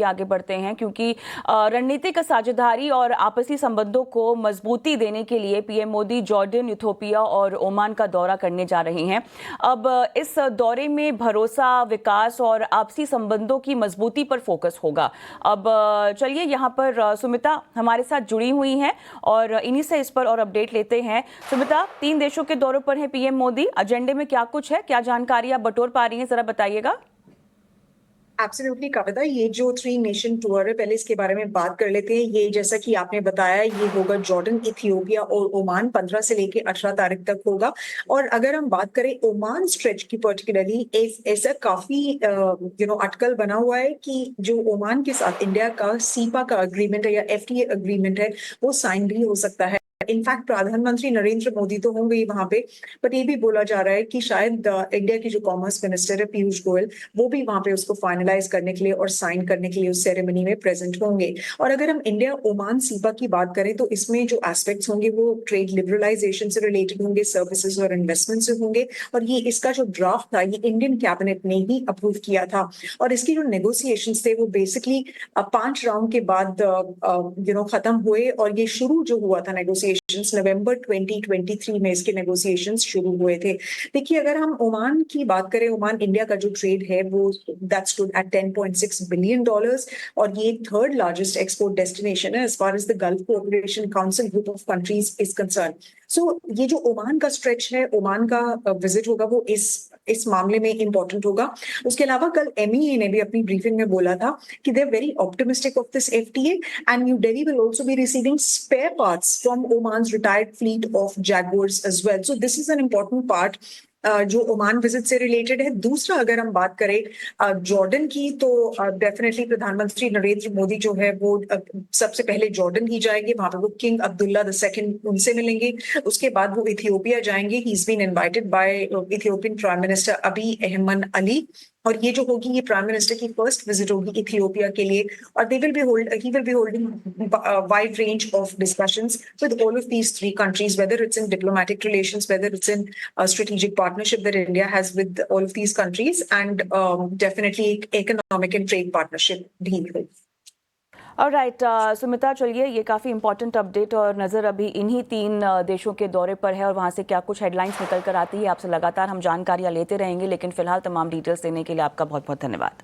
आगे बढ़ते हैं क्योंकि रणनीतिक साझेदारी और आपसी संबंधों को मजबूती देने के लिए पीएम मोदी जॉर्डन, इथियोपिया और ओमान का दौरा करने जा रहे हैं। अब इस दौरे में भरोसा, विकास और आपसी संबंधों की मजबूती पर फोकस होगा। अब चलिए यहाँ पर सुमिता हमारे साथ जुड़ी हुई हैं और इन्हीं से इस पर और अपडेट लेते हैं। सुमिता, 3 देशों के दौरों पर हैं पीएम मोदी, एजेंडे में क्या कुछ है, क्या जानकारी आप बटोर पा रही हैं, जरा बताइएगा। एब्सोल्युटली कविता, ये जो 3 नेशन टूर है, पहले इसके बारे में बात कर लेते हैं। ये जैसा कि आपने बताया, ये होगा जॉर्डन, इथियोपिया और ओमान, 15 से लेके 18 तारीख तक होगा। और अगर हम बात करें ओमान स्ट्रेच की पर्टिकुलरली, ऐसा काफी अटकल बना हुआ है कि जो ओमान के साथ इंडिया का सीपा का अग्रीमेंट है या एफटीए अग्रीमेंट है, वो साइन भी हो सकता है। इनफैक्ट प्रधानमंत्री नरेंद्र मोदी तो होंगे ही वहां पे, बट ये भी बोला जा रहा है कि शायद इंडिया की जो कॉमर्स मिनिस्टर है पीयूष गोयल, वो भी वहां पे उसको फाइनलाइज करने के लिए और साइन करने के लिए उस सेरेमनी में प्रेजेंट होंगे। और अगर हम इंडिया ओमान सीपा की बात करें तो इसमें जो एस्पेक्ट्स होंगे वो ट्रेड लिबरलाइजेशन से रिलेटेड होंगे, सर्विसेज और इन्वेस्टमेंट से होंगे। और ये इसका जो ड्राफ्ट था, ये इंडियन कैबिनेट ने ही अप्रूव किया था। और इसकी जो नेगोशिएशन थे वो बेसिकली 5 राउंड के बाद खत्म हुए। और ये शुरू जो हुआ था नेगोशिएशन, नवंबर 2023 में इसके नेगोशिएशंस शुरू हुए थे। देखिए, अगर हम ओमान की बात करें, ओमान इंडिया का जो ट्रेड है वो दैट स्टूड एट $10.6 बिलियन, और ये 3rd लार्जेस्ट एक्सपोर्ट डेस्टिनेशन है as far as the gulf cooperation council group of countries is concern. So ये जो ओमान का स्ट्रेच है, ओमान का विजिट होगा, वो इस मामले में इंपॉर्टेंट होगा। उसके अलावा कल एमईए ने भी अपनी ब्रीफिंग में बोला था कि they are very optimistic of this FTA and new Delhi will also be receiving spare parts from Oman's retired fleet of Jaguars as well. So this is an important part जो Oman visit से related है। दूसरा, अगर हम बात करें Jordan की, तो डेफिनेटली प्रधानमंत्री नरेंद्र मोदी जो है वो सबसे पहले जॉर्डन ही जाएंगे। वहां पे वो किंग अब्दुल्ला II उनसे मिलेंगे। उसके बाद वो इथियोपिया जाएंगे। He is been invited by Ethiopian prime minister Abiy Ahmed Ali. और ये जो होगी, ये प्राइम मिनिस्टर की फर्स्ट विजिट होगी इथियोपिया के लिए। और he will be holding wide range of discussions with all of these 3 countries, whether it's in diplomatic relations, whether it's in strategic partnership that India has with all of these countries, and definitely economic and trade partnership भी है। Alright Sumita, चलिए ये काफ़ी important update और नज़र अभी इन्हीं 3 देशों के दौरे पर है और वहाँ से क्या कुछ हेडलाइंस निकल कर आती है, आपसे लगातार हम जानकारियाँ लेते रहेंगे। लेकिन फिलहाल तमाम डिटेल्स देने के लिए आपका बहुत बहुत धन्यवाद।